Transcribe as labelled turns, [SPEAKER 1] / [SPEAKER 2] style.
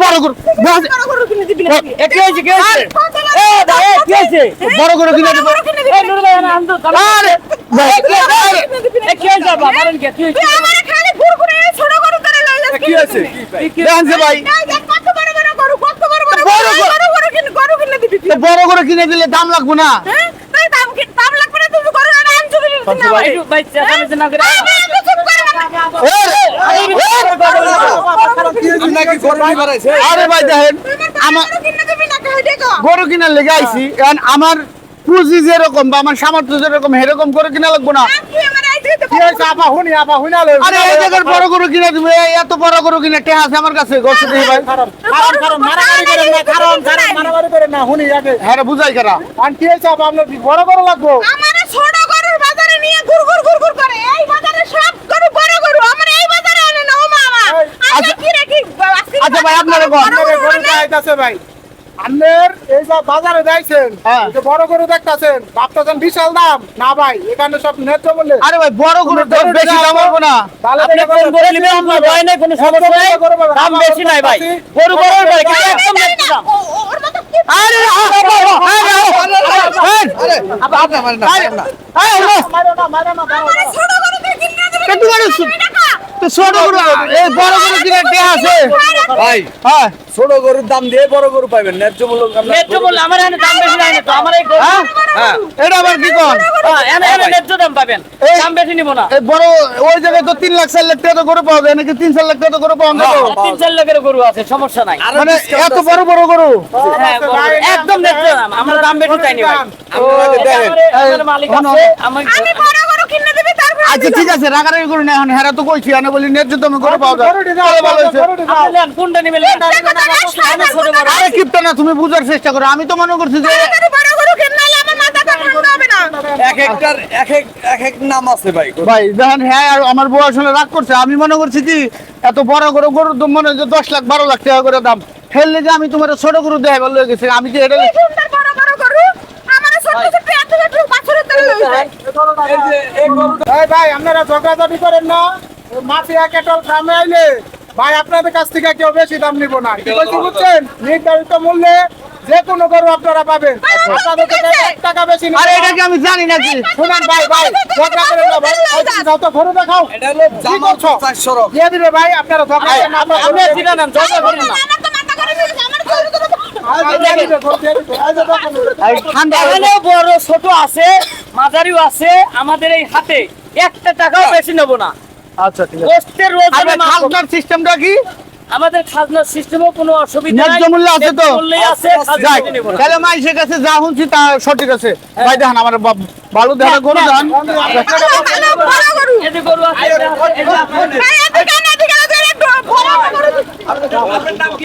[SPEAKER 1] বড় গরু
[SPEAKER 2] বড় গরু কিনে দিবি না
[SPEAKER 1] এ কি হয়েছে কি হয়েছে এ ভাই কি হয়েছে বড় গরু কিনে দেব
[SPEAKER 2] এই নুরুল ভাই আমি আনতো
[SPEAKER 1] আরে ভাই
[SPEAKER 2] এ কি হয়েছে বাবা মারেন কে তুই আমারে খালি গুরগুরে ছোট গরু করে লইলা
[SPEAKER 3] কি হয়েছে
[SPEAKER 1] দেখেন ভাই
[SPEAKER 2] কত বড় বড় গরু কত বড় বড় গরু কিনে দিবি
[SPEAKER 1] তো বড় গরু কিনে দিলে দাম লাগবে না
[SPEAKER 2] হ্যাঁ তাই দাম লাগবে না তুমি গরু না আনছো দিবি না
[SPEAKER 3] একটু ভাই চেঁচামেচি না করে নাকি গরু বাড়াইছে
[SPEAKER 1] আরে ভাই দেখেন আমার
[SPEAKER 2] কিনে দিবি না কই দেখো
[SPEAKER 1] গরু কিনার লেগে আইছি কারণ আমার পুঁজি যেরকম বা আমার সামর্থ্য যেরকম সেরকম করে কিনা লাগবো না
[SPEAKER 2] তুই আমার আইতে তো
[SPEAKER 3] কি হয়েছে আপা হুনি
[SPEAKER 1] আরে এই জায়গার বড় গরু কিনে দিবে এত বড় গরু কিনে টেহা আছে আমার কাছে গোস্ত দিয়ে ভাই
[SPEAKER 3] কারণ মারামারি করেন না কারণ মারামারি করেন না হুনি আগে
[SPEAKER 1] হ্যাঁ বুঝাই কারা
[SPEAKER 3] আর কি হয়েছে আপা আপনার বড় গরু লাগবো
[SPEAKER 2] আমারে ছোট গরুর বাজারে নিয়ে গুড় করে এই বাজারে সব গরু বড় গরু আমার এই বাজারে আনে না ও মামা আচ্ছা কি রাখি
[SPEAKER 1] আচ্ছা ভাই আপনারা কোন
[SPEAKER 3] গরুটা আইতাছে ভাই আপনার এই যে বাজারে যাইছেন
[SPEAKER 1] হ্যাঁ।
[SPEAKER 3] এই যে বড় গরু দেখতাছেন ভাবতাছেন বিশাল দাম না ভাই এখানে সব ন্যায্য বললে
[SPEAKER 1] আরে ভাই বড় গরু তো বেশি দাম হবে না
[SPEAKER 3] আপনি কোন গরু নেবেন আপনার ভয় নাই কোনো সমস্যা নাই দাম বেশি নাই ভাই গরু বড় ভাই কিন্তু একদম ন্যায্য দাম
[SPEAKER 2] ওর মতো কি
[SPEAKER 1] আরে
[SPEAKER 3] আপনি মারেন না মারো না
[SPEAKER 2] আমারে ছোট গরু কিনে দেবে
[SPEAKER 1] কত বড় তো ছোট গরু এই বড় গরু কিনে টেহা আছে
[SPEAKER 3] ভাই
[SPEAKER 1] হ্যাঁ
[SPEAKER 3] ছোট গরুর দাম দিয়ে বড় গরু পাবেন ন্যায্য মূল্য
[SPEAKER 4] ন্যায্য মূল্য আমার এখানে দাম বেশি নাই না তো আমার এই গরু
[SPEAKER 1] হ্যাঁ
[SPEAKER 3] হ্যাঁ
[SPEAKER 1] এটা আবার কি কোন
[SPEAKER 4] এনে ন্যায্য দাম পাবেন
[SPEAKER 1] এই-
[SPEAKER 4] দাম বেশি নিব না
[SPEAKER 1] এই বড় ওই জায়গায় তো 3 লাখ 4 লাখ টাকা তো গরু পাওয়া যায় নাকি 3-4 লাখ টাকা তো গরু পাওয়া যায় না?
[SPEAKER 4] 3-4 লাখের গরু আছে সমস্যা নাই
[SPEAKER 1] মানে এত বড় বড় গরু
[SPEAKER 4] হ্যাঁ বড়, একদম ন্যায্য দাম আমরা দাম বেশি চাইনি ভাই
[SPEAKER 3] দেখেন
[SPEAKER 4] আমার মালিক আছে আমি
[SPEAKER 2] আমি বড় গরু কিনে দেবে তারপর
[SPEAKER 1] আচ্ছা ঠিক আছে রাগারাগি করি না এখন হেরা তো কইছি আমি বলি ন্যায্য দামে গরু পাওয়া যায় তাহলে ভালো হয়েছে
[SPEAKER 4] আপনি নেন, কোনটা নিবেন আমি ছোট বড়
[SPEAKER 1] আরে কিপটা না তুমি বুঝার চেষ্টা করো আমি তো মনে করছি যে
[SPEAKER 2] বড় গরু কিনে নালে আমার মাথাটা ঠান্ডা হবে না
[SPEAKER 3] এক এক নাম আছে ভাই
[SPEAKER 1] ভাই দেখেন হ্যাঁ আর আমার বউ আসলে রাগ করছে আমি মনে করছি কি এত বড় গরু গরুর তো মনে হয় যে 10 লাখ 12 লাখ টাকা করে দাম ফেললে যে আমি তোমার ছোট গরু দেখাই ভালো হয়ে গেছে আমি যে এটা
[SPEAKER 2] এই সুন্দর বড় গরু আমার ছোট ছোট এত বাছুরের তেল লইছে
[SPEAKER 3] এই ভাই আপনারা ঝগড়াঝাটি করেন না মাফিয়া কেটল গ্রামে আইলে ভাই আপনাদের কাছ থেকে কেউ বেশি দাম নিব না কি বলছি বুঝছেন নির্ধারিত মূল্যে যে কোনো গরু আপনারা পাবেন আপনাদের থেকে 1 টাকা বেশি নিব
[SPEAKER 1] আরে এটা কি আমি জানি নাকি
[SPEAKER 3] শুনুন ভাই ঝগড়া করেন না ভাই এই যাও তো গরু দেখাও এটা হলো জামাল 400 দিয়ে দিবে ভাই আপনারা ঝগড়া করেন না
[SPEAKER 4] আপনি চিনা নেন জগা করেন না
[SPEAKER 2] আমার তো মাথা করে দিয়েছে আমার গরু তো
[SPEAKER 1] ঠান্ডা
[SPEAKER 4] এখানেও বড় ছোট আছে মাঝারিও আছে আমাদের এই হাতে একটা টাকাও বেশি নেব না
[SPEAKER 1] আচ্ছা ঠিক আছে
[SPEAKER 4] গোস্তের
[SPEAKER 1] আর
[SPEAKER 4] ওজনে
[SPEAKER 1] ভাই
[SPEAKER 4] মাপবো।
[SPEAKER 1] খাজনার সিস্টেমটা কি
[SPEAKER 4] আমাদের খাজনার সিস্টেমও কোনো অসুবিধা নাই
[SPEAKER 1] ন্যায্য মূল্য আছে তো?
[SPEAKER 4] ন্যায্য মূল্যই আছে খাজনা
[SPEAKER 1] যাই
[SPEAKER 4] বেশি নেব না
[SPEAKER 1] তাহলে মাইসের কাছে যা শুনছি তা সঠিক আছে ভাই দেখেন আমার ভালো দেখা গরু দেন
[SPEAKER 2] বড় গরু
[SPEAKER 4] এই যে গরু আছে এই যে আপনার-
[SPEAKER 2] এই এদিকে না এদিকে না বড় গরু